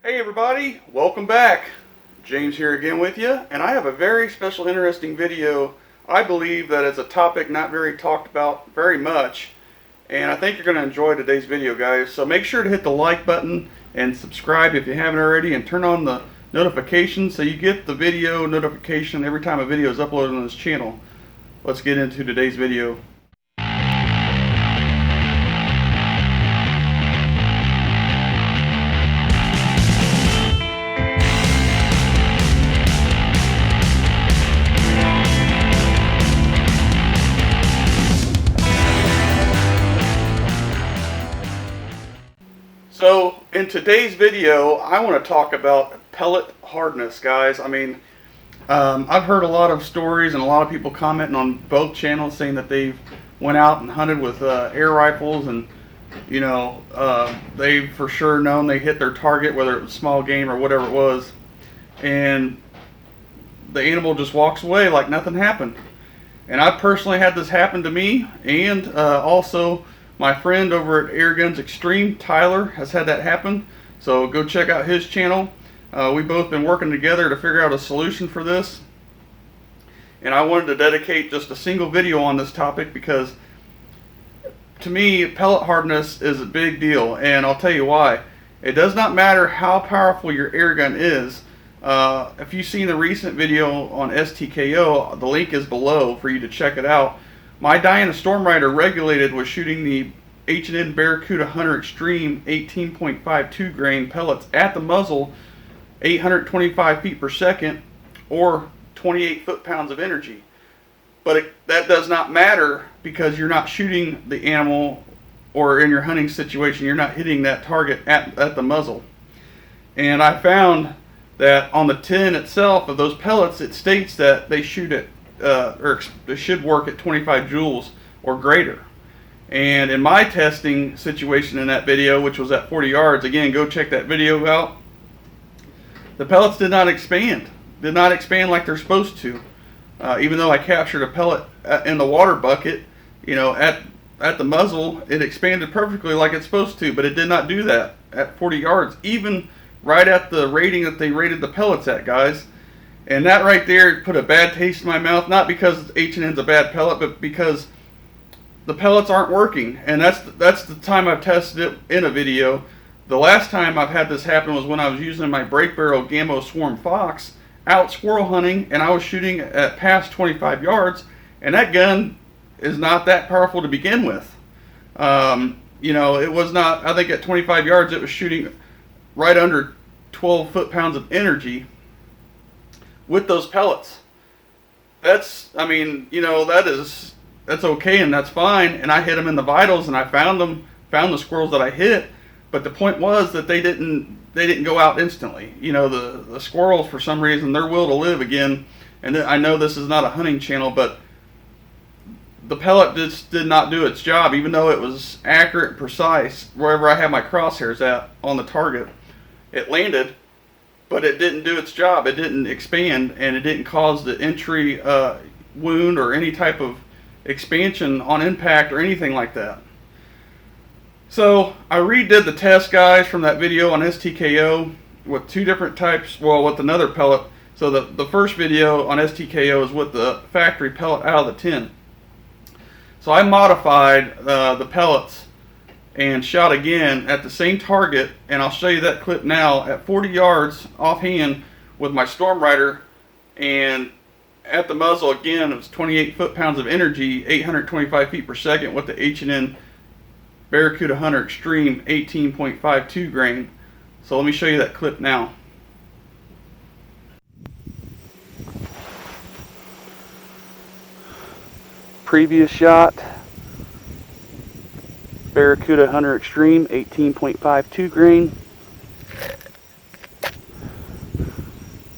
Hey everybody, welcome back. James here again with you, and I have a very special, interesting video. I believe that it's a topic not very talked about very much, and I think you're going to enjoy today's video, guys. So make sure to hit the like button and subscribe if you haven't already, and turn on the notifications so you get the video notification every time a video is uploaded on this channel. Let's get into today's video. So in today's video, I want to talk about pellet hardness, guys. I mean, I've heard a lot of stories and a lot of people commenting on both channels saying that they've went out and hunted with air rifles, and you know, they've for sure known they hit their target, whether it was small game or whatever it was, and the animal just walks away like nothing happened. And I personally had this happen to me, and also my friend over at AIRGUNSEXTREME, Tyler, has had that happen. So go check out his channel. We've both been working together to figure out a solution for this. And I wanted to dedicate just a single video on this topic because to me, pellet hardness is a big deal. And I'll tell you why. It does not matter how powerful your air gun is. If you've seen the recent video on STKO, the link is below for you to check it out. My Diana Stormrider regulated was shooting the H&N Barracuda Hunter Extreme 18.52 grain pellets at the muzzle, 825 feet per second, or 28 foot-pounds of energy. But that does not matter because you're not shooting the animal, or in your hunting situation, you're not hitting that target at the muzzle. And I found that on the tin itself of those pellets, it states that they shoot at or it should work at 25 joules or greater. And in my testing situation in that video, which was at 40 yards, again, go check that video out, the pellets did not expand like they're supposed to. Even though I captured a pellet in the water bucket, you know, at the muzzle, it expanded perfectly like it's supposed to, but it did not do that at 40 yards, even right at the rating that they rated the pellets at, guys. And that right there put a bad taste in my mouth, not because H&N's a bad pellet, but because the pellets aren't working. And that's the time I've tested it in a video. The last time I've had this happen was when I was using my break barrel gamo Swarm Fox out squirrel hunting, and I was shooting at past 25 yards, and that gun is not that powerful to begin with. You know, it was not, I think at 25 yards it was shooting right under 12 foot-pounds of energy with those pellets. That's, I mean, you know, that's okay and that's fine. And I hit them in the vitals, and I found the squirrels that I hit. But the point was that they didn't go out instantly. You know, the squirrels, for some reason, their will to live again. And I know this is not a hunting channel, but the pellet just did not do its job, even though it was accurate and precise wherever I had my crosshairs at on the target. It landed, but it didn't do its job. It didn't expand, and it didn't cause the entry wound or any type of expansion on impact or anything like that. So I redid the test, guys, from that video on STKO with two different types, well, with another pellet. So the first video on STKO is with the factory pellet out of the tin. So I modified the pellets and shot again at the same target, and I'll show you that clip now at 40 yards offhand with my Stormrider, and at the muzzle again it was 28 foot-pounds of energy, 825 feet per second with the H&N Barracuda Hunter Extreme 18.52 grain. So let me show you that clip now. Previous shot, Barracuda Hunter Extreme 18.52 grain.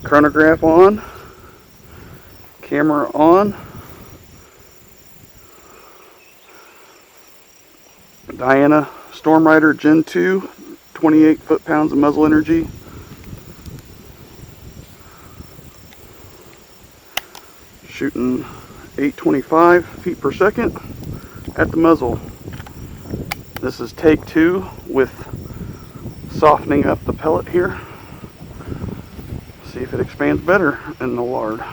Chronograph on, camera on. Diana Stormrider Gen 2, 28 foot-pounds of muzzle energy. Shooting 825 feet per second at the muzzle. This is take two with softening up the pellet here. see if it expands better in the lard.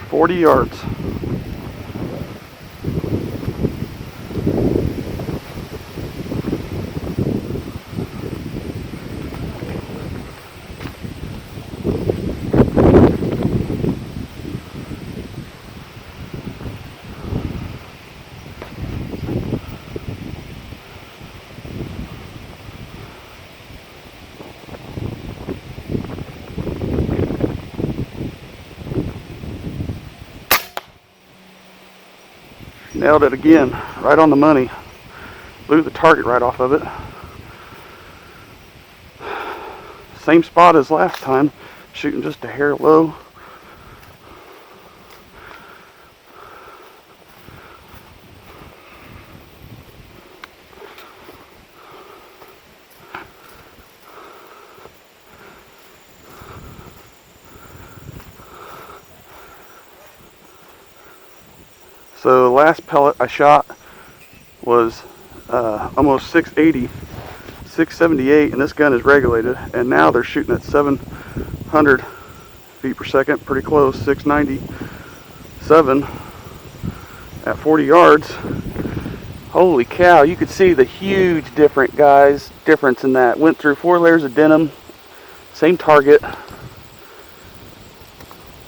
40 yards. Nailed it again, right on the money. Blew the target right off of it. Same spot as last time, shooting just a hair low. So the last pellet I shot was almost 680, 678, and this gun is regulated, and now they're shooting at 700 feet per second, pretty close, 697 at 40 yards. Holy cow, you could see the huge difference in that. Went through 4 layers of denim, same target.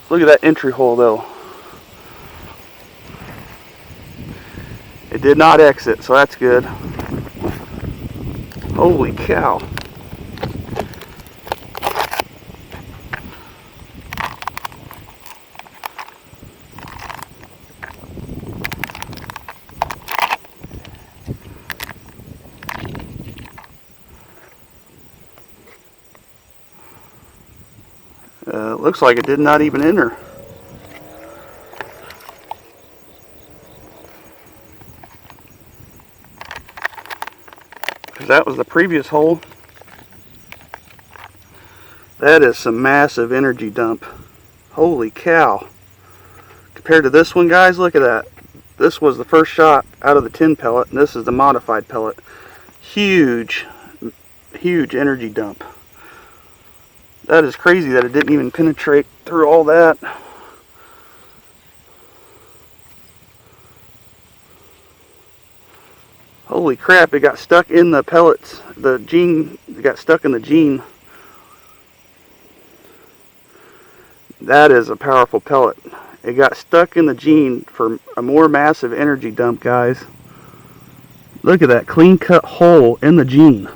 Look at that entry hole though. It did not exit, so that's good. Holy cow. Looks like it did not even enter. That was the previous hole. That is some massive energy dump. Holy cow. Compared to this one, guys, look at that. This was the first shot out of the tin pellet, and this is the modified pellet. Huge, huge energy dump. That is crazy that it didn't even penetrate through all that. Holy crap, it got stuck in the pellets. The gene, it got stuck in the gene. That is a powerful pellet. It got stuck in the gene for a more massive energy dump, guys. Look at that clean cut hole in the gene.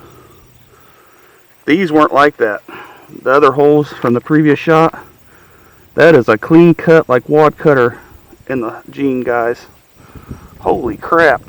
These weren't like that. The other holes from the previous shot, that is a clean cut like wad cutter in the gene, guys. Holy crap.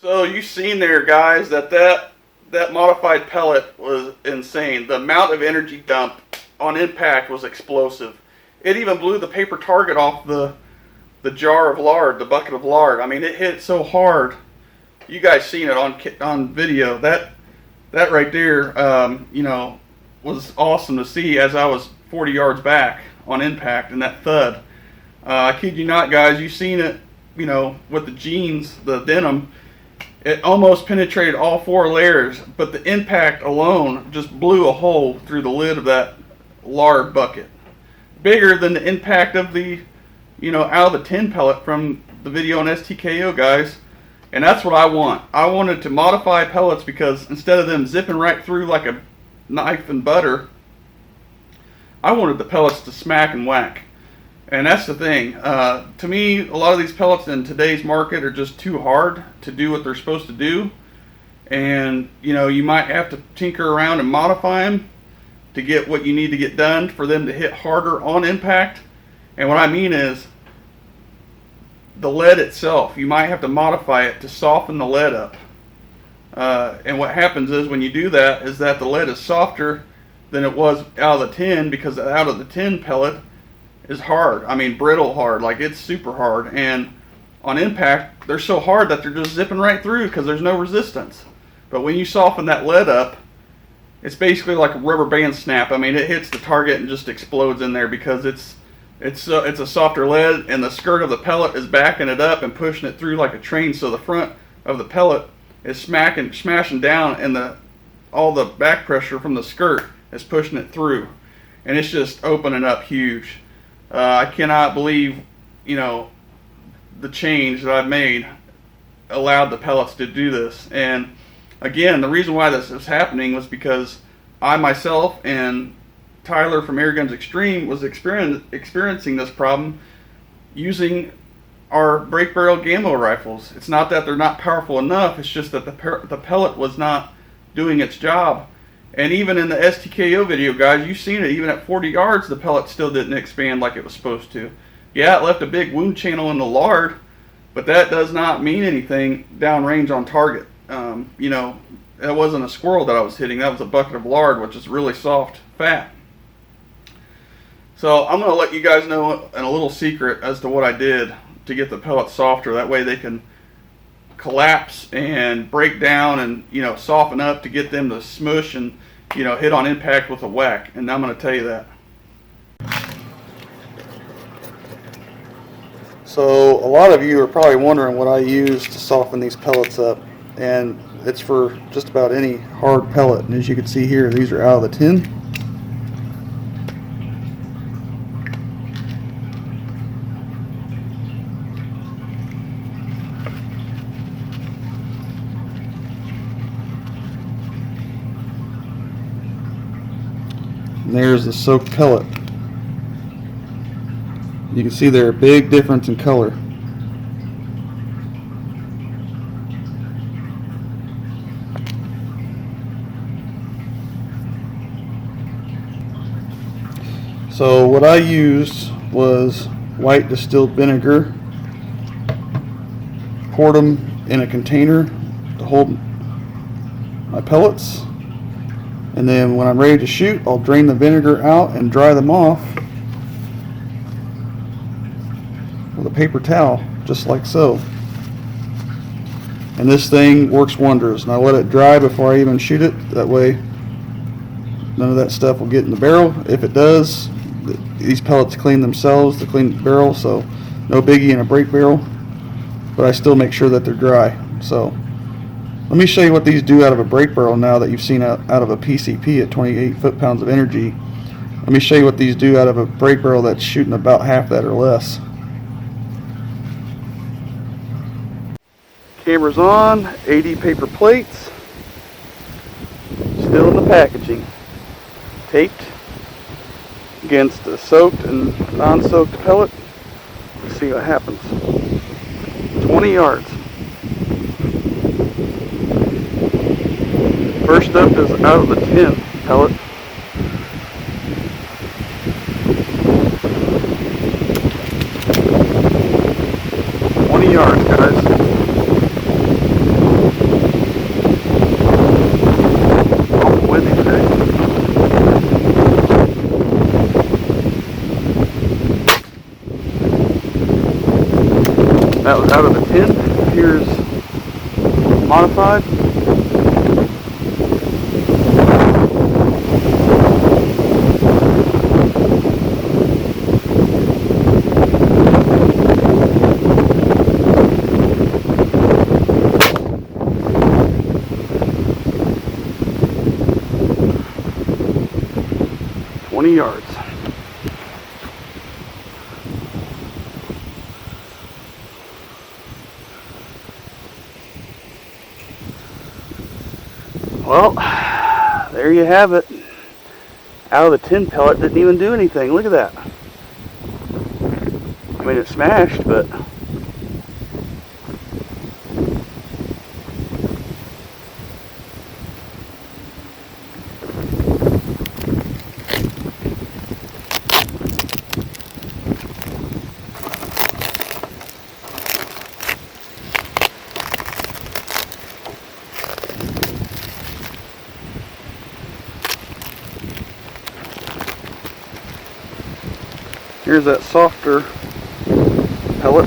So you've seen there, guys, that modified pellet was insane. The amount of energy dump on impact was explosive. It even blew the paper target off the jar of lard, the bucket of lard. I mean, it hit so hard. You guys seen it on video. That right there, you know, was awesome to see as I was 40 yards back on impact, and that thud. I kid you not, guys. You've seen it, you know, with the jeans, the denim. It almost penetrated all 4 layers, but the impact alone just blew a hole through the lid of that lard bucket. Bigger than the impact of the, you know, out of the tin pellet from the video on STKO, guys. And that's what I want. I wanted to modify pellets because instead of them zipping right through like a knife and butter, I wanted the pellets to smack and whack. And that's the thing. To me, a lot of these pellets in today's market are just too hard to do what they're supposed to do. And, you know, you might have to tinker around and modify them to get what you need to get done for them to hit harder on impact. And what I mean is the lead itself. You might have to modify it to soften the lead up. And what happens is when you do that is that the lead is softer than it was out of the tin, because out of the tin pellet is hard. I mean, brittle hard, like it's super hard. And on impact, they're so hard that they're just zipping right through because there's no resistance. But when you soften that lead up, it's basically like a rubber band snap. I mean, it hits the target and just explodes in there because it's a softer lead, and the skirt of the pellet is backing it up and pushing it through like a train. So the front of the pellet is smashing down, and all the back pressure from the skirt is pushing it through, and it's just opening up huge. I cannot believe, the change that I've made allowed the pellets to do this. And again, the reason why this is happening was because I myself and Tyler from AirGUNSEXTREME was experiencing this problem using our break barrel gamo rifles. It's not that they're not powerful enough, it's just that the pellet was not doing its job. And even in the STKO video, guys, you've seen it, even at 40 yards, the pellet still didn't expand like it was supposed to. Yeah, it left a big wound channel in the lard, but that does not mean anything downrange on target. That wasn't a squirrel that I was hitting, that was a bucket of lard, which is really soft fat. So I'm going to let you guys know a little secret as to what I did to get the pellets softer. That way they can collapse and break down and soften up to get them to smush and hit on impact with a whack. And I'm going to tell you that. So a lot of you are probably wondering what I use to soften these pellets up, and it's for just about any hard pellet. And as you can see here, these are out of the tin. And there's the soaked pellet. You can see there's a big difference in color. So what I used was white distilled vinegar, poured them in a container to hold my pellets, and then when I'm ready to shoot, I'll drain the vinegar out and dry them off with a paper towel, just like so. And this thing works wonders. And I let it dry before I even shoot it. That way none of that stuff will get in the barrel. If it does, these pellets clean themselves to clean the barrel, so no biggie in a break barrel. But I still make sure that they're dry. So let me show you what these do out of a break barrel now that you've seen out of a PCP at 28 foot-pounds of energy. Let me show you what these do out of a break barrel that's shooting about half that or less. Camera's on, 80 paper plates, still in the packaging, taped against the soaked and non-soaked pellet. Let's see what happens. 20 yards. First up is out of the tin pellet. Yards, guys. Oh, windy today. That was out of the tin. Here's modified. Yards. Well, there you have it. Out of the tin pellet, didn't even do anything. Look at that. I mean, it smashed, but Here's that softer pellet.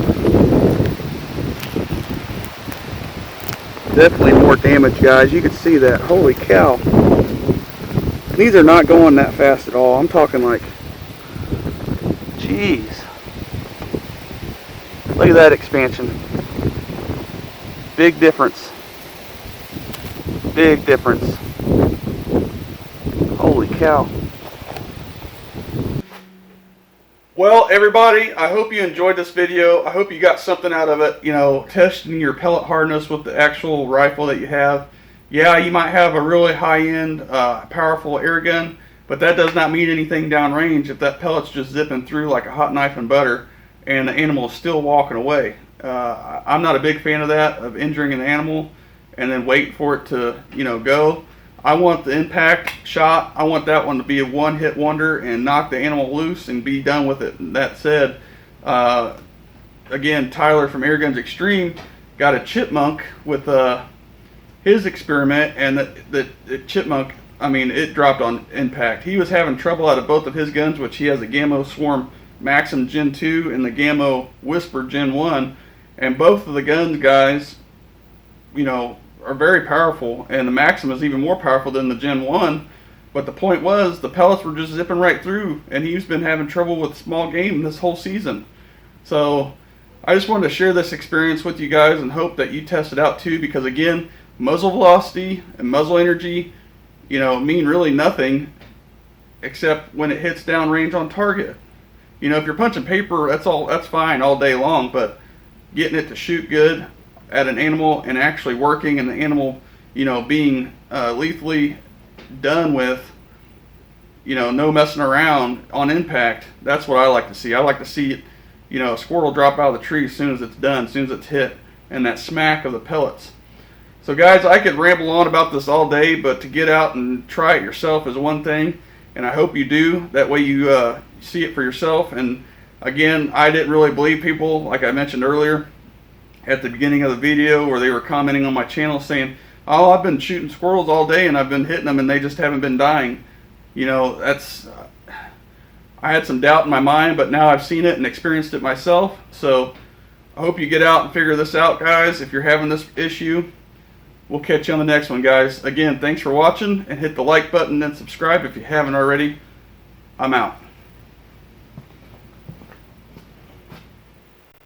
Definitely more damage, guys. You can see that. Holy cow. These are not going that fast at all. I'm talking like, jeez. Look at that expansion. Big difference. Big difference. Holy cow. Well, everybody, I hope you enjoyed this video. I hope you got something out of it, you know, testing your pellet hardness with the actual rifle that you have. Yeah, you might have a really high-end, powerful air gun, but that does not mean anything downrange if that pellet's just zipping through like a hot knife in butter and the animal is still walking away. I'm not a big fan of that, of injuring an animal and then wait for it to, you know, go. I want the impact shot. I want that one to be a one-hit wonder and knock the animal loose and be done with it. And that said, again, Tyler from AIRGUNSEXTREME got a chipmunk with his experiment, and the chipmunk, I mean, it dropped on impact. He was having trouble out of both of his guns, which he has a Gamo Swarm Maxim Gen 2 and the Gamo Whisper Gen 1. And both of the guns, guys, you know, are very powerful, and the Maxim is even more powerful than the Gen 1, but the point was the pellets were just zipping right through, and he's been having trouble with small game this whole season. So I just wanted to share this experience with you guys and hope that you test it out too, because again, muzzle velocity and muzzle energy, you know, mean really nothing except when it hits downrange on target. You know, if you're punching paper, that's fine all day long, but getting it to shoot good at an animal and actually working, and the animal, you know, being lethally done with, you know, no messing around on impact, that's what I like to see. I like to see it, you know, a squirrel will drop out of the tree as soon as it's done, as soon as it's hit, and that smack of the pellets. So guys, I could ramble on about this all day, but to get out and try it yourself is one thing, and I hope you do. That way you see it for yourself. And again, I didn't really believe people, like I mentioned earlier at the beginning of the video, where they were commenting on my channel saying, oh, I've been shooting squirrels all day and I've been hitting them and they just haven't been dying. You know, that's, I had some doubt in my mind, but now I've seen it and experienced it myself. So I hope you get out and figure this out, guys. If you're having this issue, we'll catch you on the next one, guys. Again, thanks for watching, and hit the like button and subscribe if you haven't already. I'm out.